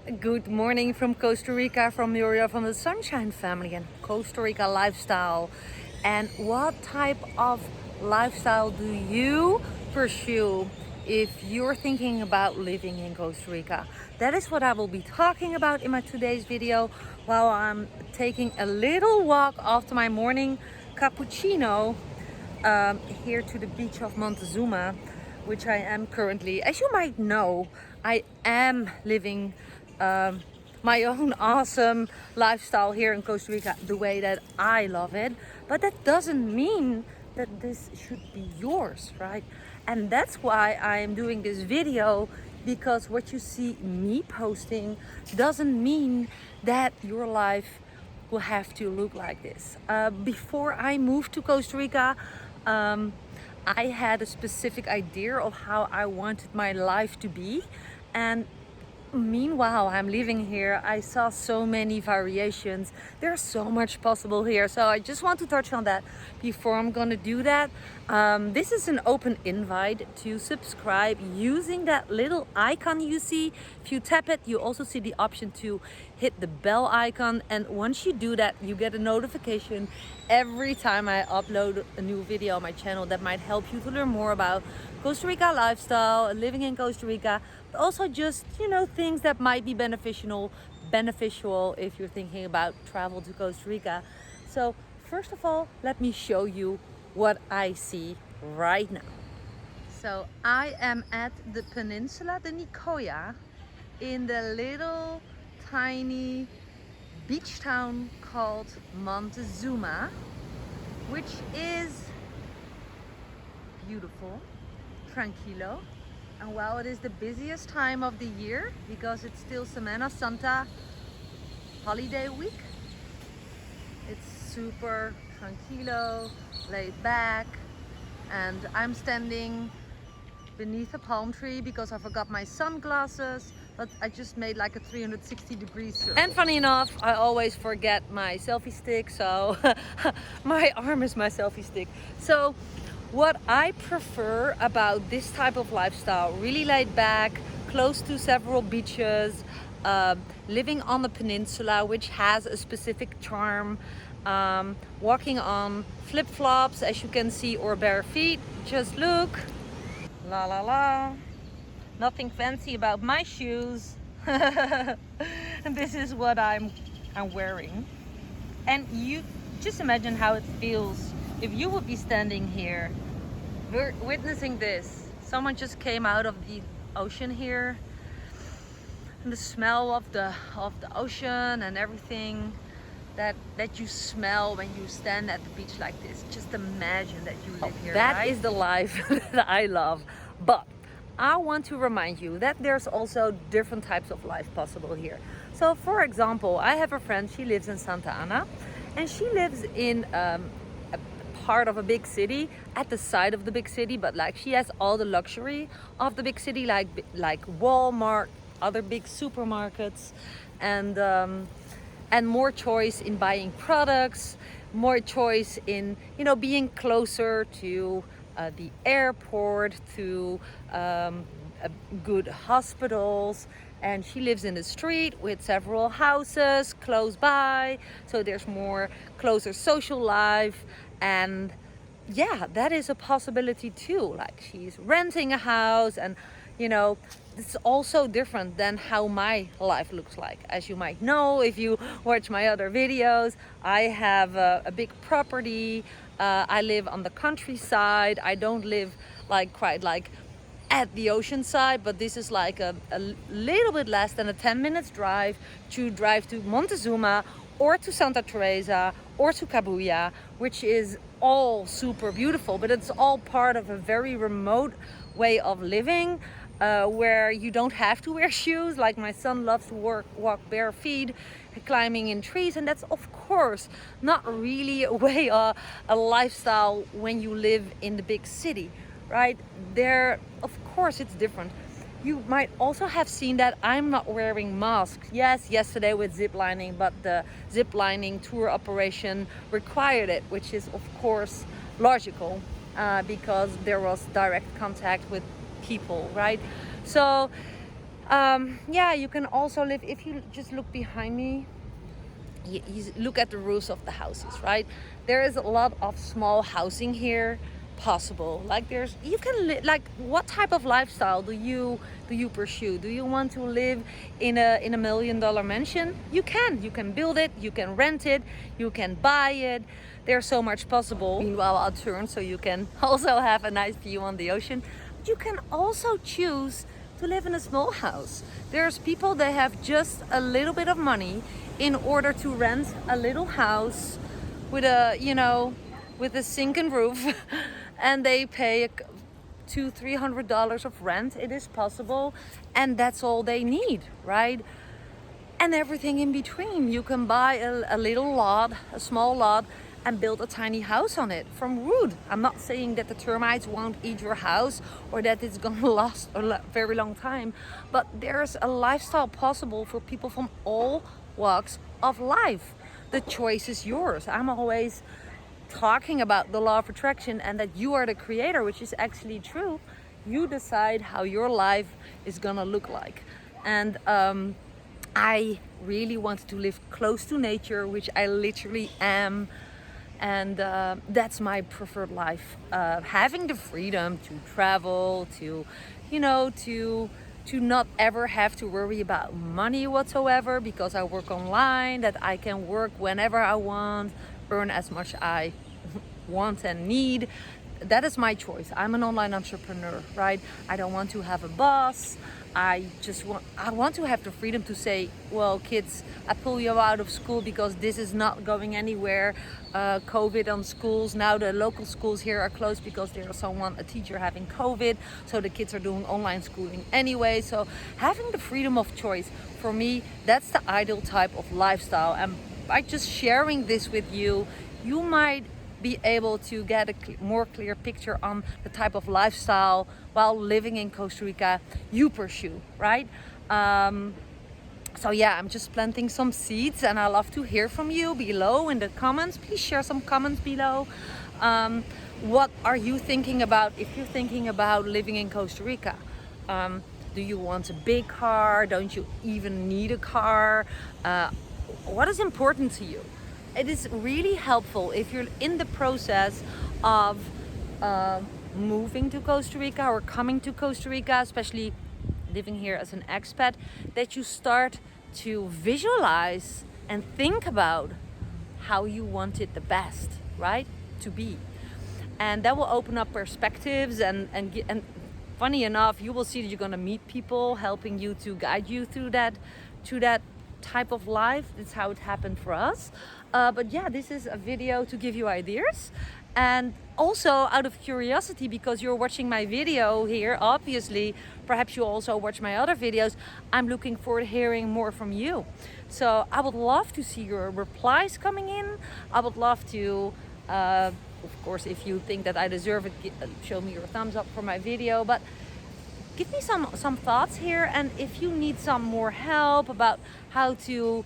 Good morning from Costa Rica, from Muriel, from the Sunshine Family and Costa Rica lifestyle. And what type of lifestyle do you pursue if you're thinking about living in Costa Rica? That is what I will be talking about in my today's video while I'm taking a little walk after my morning cappuccino here to the beach of Montezuma, which I am currently. As you might know, I am living my own awesome lifestyle here in Costa Rica the way that I love it, but that doesn't mean that this should be yours, right? And that's why I am doing this video, because what you see me posting doesn't mean that your life will have to look like this. Before I moved to Costa Rica, I had a specific idea of how I wanted my life to be, and meanwhile I'm living here, I saw so many variations. There's so much possible here, so I just want to touch on that before I'm gonna do that. This is an open invite to subscribe using that little icon you see. If you tap it, you also see the option to hit the bell icon, and once you do that, you get a notification every time I upload a new video on my channel that might help you to learn more about Costa Rica lifestyle, living in Costa Rica, but also just, things that might be beneficial if you're thinking about travel to Costa Rica. So first of all, let me show you what I see right now. So I am at the Peninsula de Nicoya in the little tiny beach town called Montezuma, which is beautiful, tranquilo. And while it is the busiest time of the year because it's still Semana Santa holiday week, it's super tranquilo, laid back, and I'm standing beneath a palm tree because I forgot my sunglasses, but I just made like a 360-degree circle. And funny enough, I always forget my selfie stick, so my arm is my selfie stick. So what I prefer about this type of lifestyle, really laid back, close to several beaches, living on the peninsula, which has a specific charm, walking on flip-flops, as you can see, or bare feet. Just look, la la la, nothing fancy about my shoes. And this is what I'm wearing. And you just imagine how it feels if you would be standing here, we're witnessing this. Someone just came out of the ocean here, and the smell of the ocean and everything that you smell when you stand at the beach like this. Just imagine that you live here. That right? Is the life that I love. But I want to remind you that there's also different types of life possible here. So for example, I have a friend, she lives in Santa Ana, and she lives in a part of a big city, at the side of the big city, but like she has all the luxury of the big city, like Walmart, other big supermarkets, and more choice in buying products, more choice in being closer to the airport, to good hospitals. And she lives in the street with several houses close by, so there's more closer social life. And yeah, that is a possibility too. Like she's renting a house, and it's also different than how my life looks like. As you might know if you watch my other videos, I have a big property. I live on the countryside. I don't live quite at the ocean side, but this is like a little bit less than a 10 minutes drive to Montezuma, or to Santa Teresa, or to Cabuya, which is all super beautiful, but it's all part of a very remote way of living, where you don't have to wear shoes. Like my son loves to walk bare feet, climbing in trees, and that's of course not really a lifestyle when you live in the big city, right? There, of course, it's different. You might also have seen that I'm not wearing masks. Yes, yesterday with zip lining, but the zip lining tour operation required it, which is of course logical, because there was direct contact with people, right? So Yeah, you can also live, if you just look behind me, you look at the roofs of the houses, right? There is a lot of small housing here possible. Like you can like, what type of lifestyle do you pursue? Do you want to live in a $1 million mansion? You can build it, you can rent it, you can buy it. There's so much possible. Meanwhile, I'll turn so you can also have a nice view on the ocean. But you can also choose to live in a small house. There's people that have just a little bit of money in order to rent a little house with a sinking roof and they pay $200-300 of rent. It is possible, and that's all they need, right? And everything in between. You can buy a little lot, a small lot, and build a tiny house on it from wood. I'm not saying that the termites won't eat your house or that it's gonna last a very long time, but there's a lifestyle possible for people from all walks of life. The choice is yours. I'm always talking about the law of attraction and that you are the creator, which is actually true. You decide how your life is gonna look like. And I really wanted to live close to nature, which I literally am. And that's my preferred life. Having the freedom to travel, to not ever have to worry about money whatsoever, because I work online, that I can work whenever I want, earn as much I want and need. That is my choice. I'm an online entrepreneur, right? I don't want to have a boss. I want to have the freedom to say, well, kids, I pull you out of school because this is not going anywhere. COVID on schools. Now the local schools here are closed because there's a teacher having COVID. So the kids are doing online schooling anyway. So having the freedom of choice, for me, that's the ideal type of lifestyle. And by just sharing this with you, you might be able to get a more clear picture on the type of lifestyle while living in Costa Rica you pursue, right? So yeah, I'm just planting some seeds, and I love to hear from you below in the comments. Please share some comments below. What are you thinking about if you're thinking about living in Costa Rica? Do you want a big car? Don't you even need a car? What is important to you? It is really helpful if you're in the process of moving to Costa Rica or coming to Costa Rica, especially living here as an expat, that you start to visualize and think about how you want it the best, right, to be. And that will open up perspectives, and funny enough, you will see that you're going to meet people helping you to guide you through that type of life. That's how it happened for us. But yeah, this is a video to give you ideas, and also out of curiosity, because you're watching my video here, obviously perhaps you also watch my other videos. I'm looking forward to hearing more from you. So I would love to see your replies coming in. I would love to of course, if you think that I deserve it, show me your thumbs up for my video. But give me some thoughts here, and if you need some more help about how to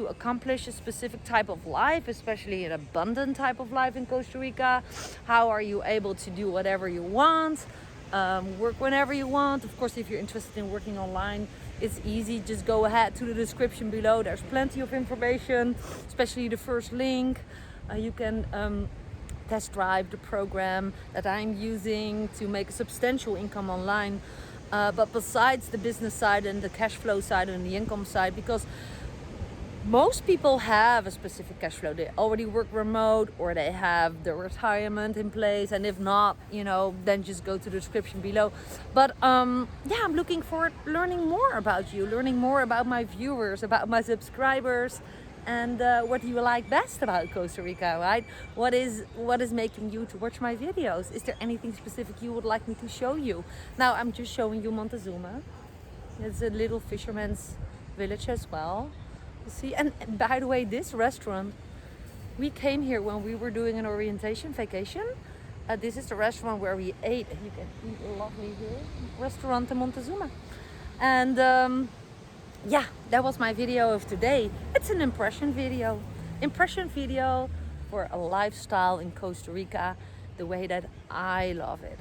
accomplish a specific type of life, especially an abundant type of life in Costa Rica, how are you able to do whatever you want, work whenever you want. Of course, if you're interested in working online, it's easy. Just go ahead to the description below. There's plenty of information, especially the first link. You can test drive the program that I'm using to make a substantial income online. But besides the business side and the cash flow side and the income side, because most people have a specific cash flow. They already work remote, or they have the retirement in place. And if not, then just go to the description below. But yeah, I'm looking forward to learning more about you, learning more about my viewers, about my subscribers. And what do you like best about Costa Rica, right? What is making you to watch my videos? Is there anything specific you would like me to show you? Now I'm just showing you Montezuma. It's a little fisherman's village as well. You see, and by the way, this restaurant, we came here when we were doing an orientation vacation. This is the restaurant where we ate. You can eat lovely here. Restaurant in Montezuma. And yeah, that was my video of today. It's an impression video for a lifestyle in Costa Rica, the way that I love it.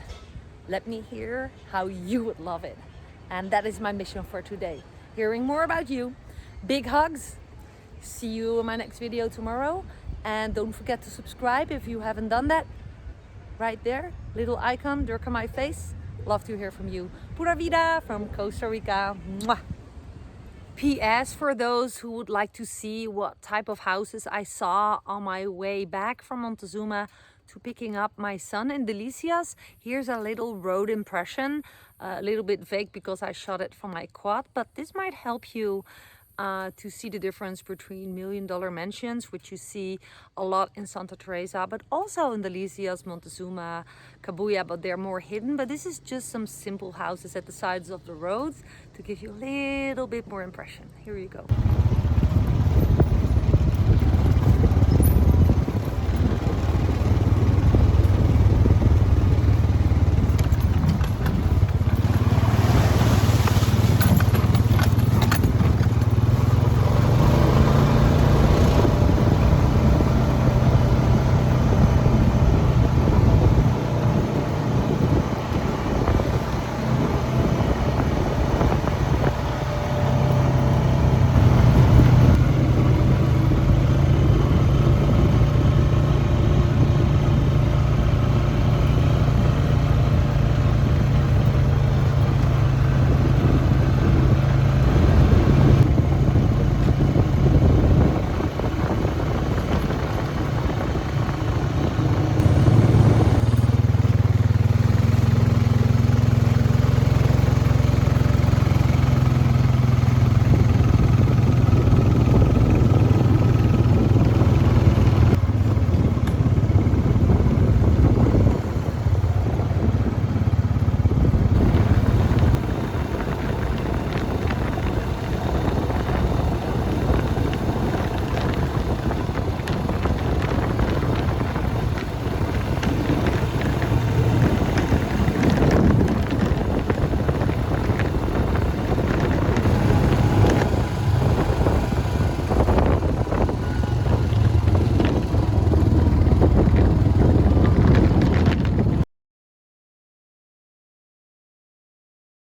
Let me hear how you would love it. And that is my mission for today. Hearing more about you. Big hugs. See you in my next video tomorrow. And don't forget to subscribe if you haven't done that. Right there, little icon, Durka my face. Love to hear from you. Pura vida from Costa Rica. Mwah. PS, for those who would like to see what type of houses I saw on my way back from Montezuma to picking up my son in Delicias, here's a little road impression. A little bit vague because I shot it from my quad, but this might help you to see the difference between $1 million mansions, which you see a lot in Santa Teresa, but also in Delicias, Montezuma, Cabuya, but they're more hidden. But this is just some simple houses at the sides of the roads to give you a little bit more impression. Here you go.